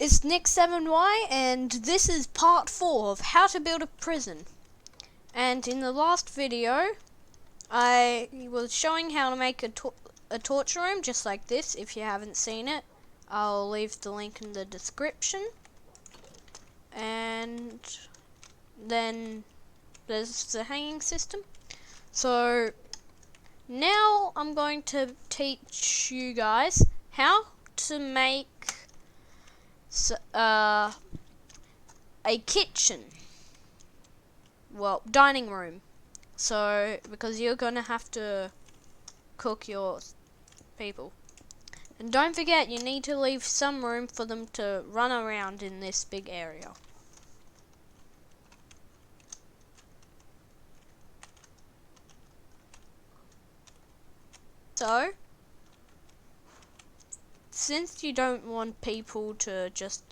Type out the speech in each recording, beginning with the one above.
It's Nick7Y, and this is part 4 of how to build a prison. And in the last video, I was showing how to make a torture room just like this. If you haven't seen it, I'll leave the link in the description. And then there's the hanging system. So now I'm going to teach you guys how to make a kitchen, well, dining room. So because you're gonna have to cook your people, and don't forget you need to leave some room for them to run around in this big area. So since you don't want people to just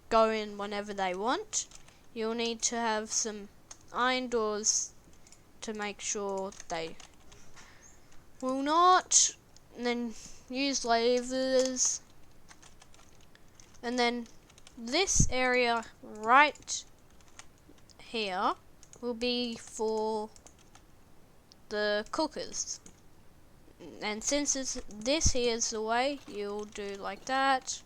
go in whenever they want, you'll need to have some iron doors to make sure they will not, and then use levers, and then this area right here will be for the cookers. And since this here is the way, you'll do like that.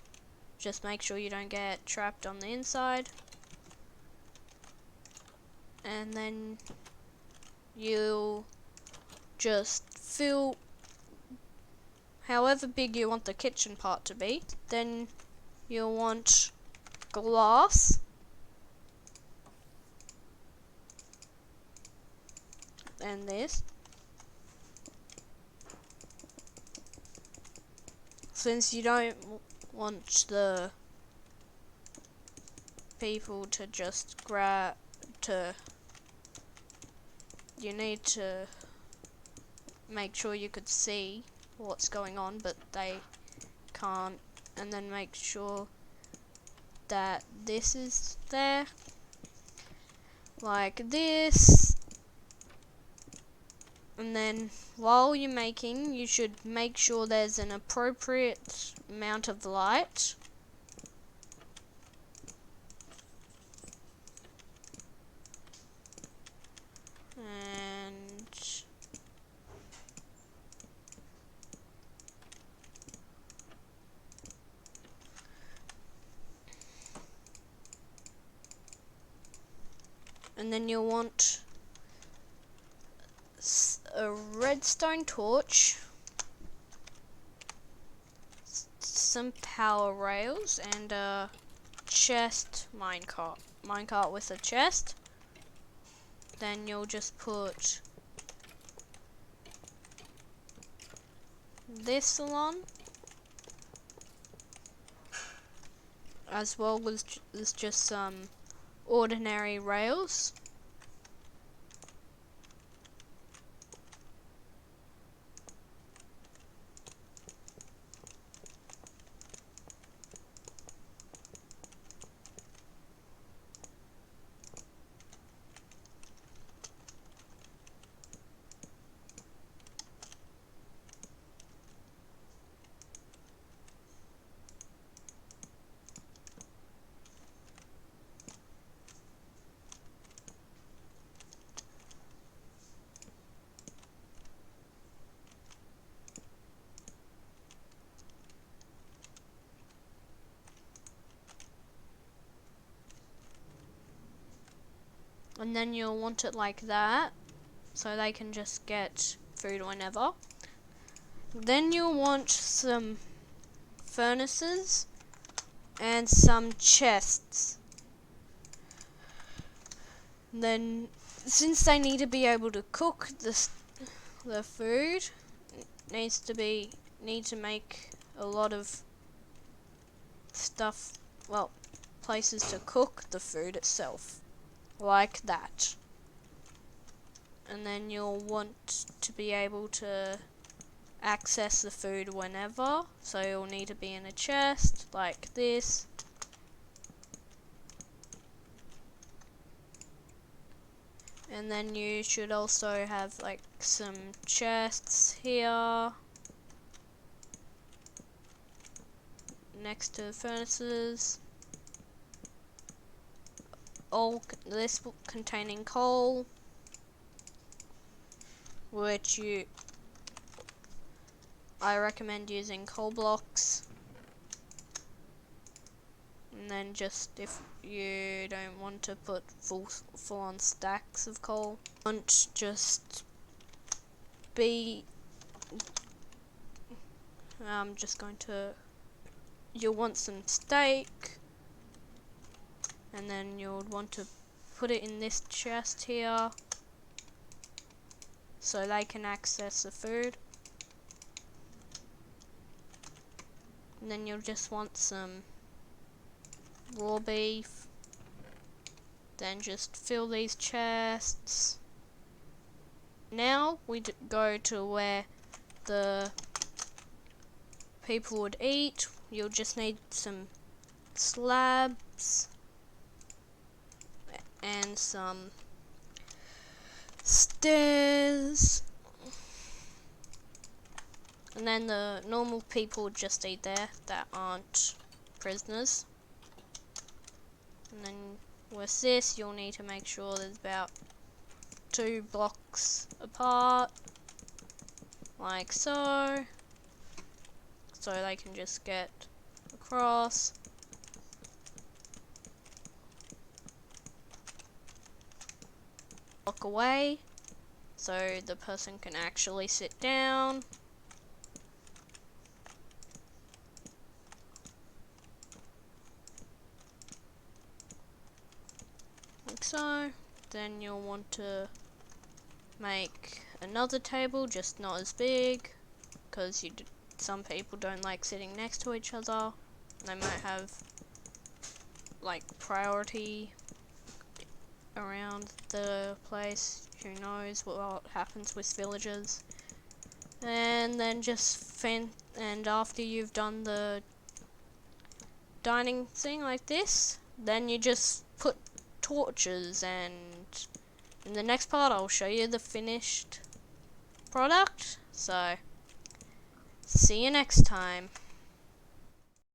Just make sure you don't get trapped on the inside. And then you'll just fill however big you want the kitchen part to be. Then you'll want glass. And this. Since you don't want the people to just you need to make sure you could see what's going on, but they can't. And then make sure that this is there, like this. And then while you're making, you should make sure there's an appropriate amount of light. And then you'll want a redstone torch, some power rails, and a chest minecart with a chest. Then you'll just put this on, as well as just some ordinary rails. And then you'll want it like that, so they can just get food whenever. Then you'll want some furnaces and some chests. Then, since they need to be able to cook the food, need to make a lot of stuff, well, places to cook the food itself. Like that. And then you'll want to be able to access the food whenever, so you'll need to be in a chest like this. And then you should also have like some chests here next to the furnaces. this containing coal, which I recommend using coal blocks. And then just if you don't want to put full on stacks of coal, just be I'm just going to, you'll want some steak, and then you'll want to put it in this chest here so they can access the food. And then you'll just want some raw beef. Then just fill these chests. Now we go to where the people would eat. You'll just need some slabs and some stairs, and then the normal people would just eat there that aren't prisoners. And then with this, you'll need to make sure there's about 2 blocks apart, like so they can just get across. Block away so the person can actually sit down. Like so. Then you'll want to make another table, just not as big, because some people don't like sitting next to each other. They might have like priority around the place. Who knows what happens with villagers. And then and after you've done the dining thing like this, then you just put torches, and in the next part I'll show you the finished product. So see you next time.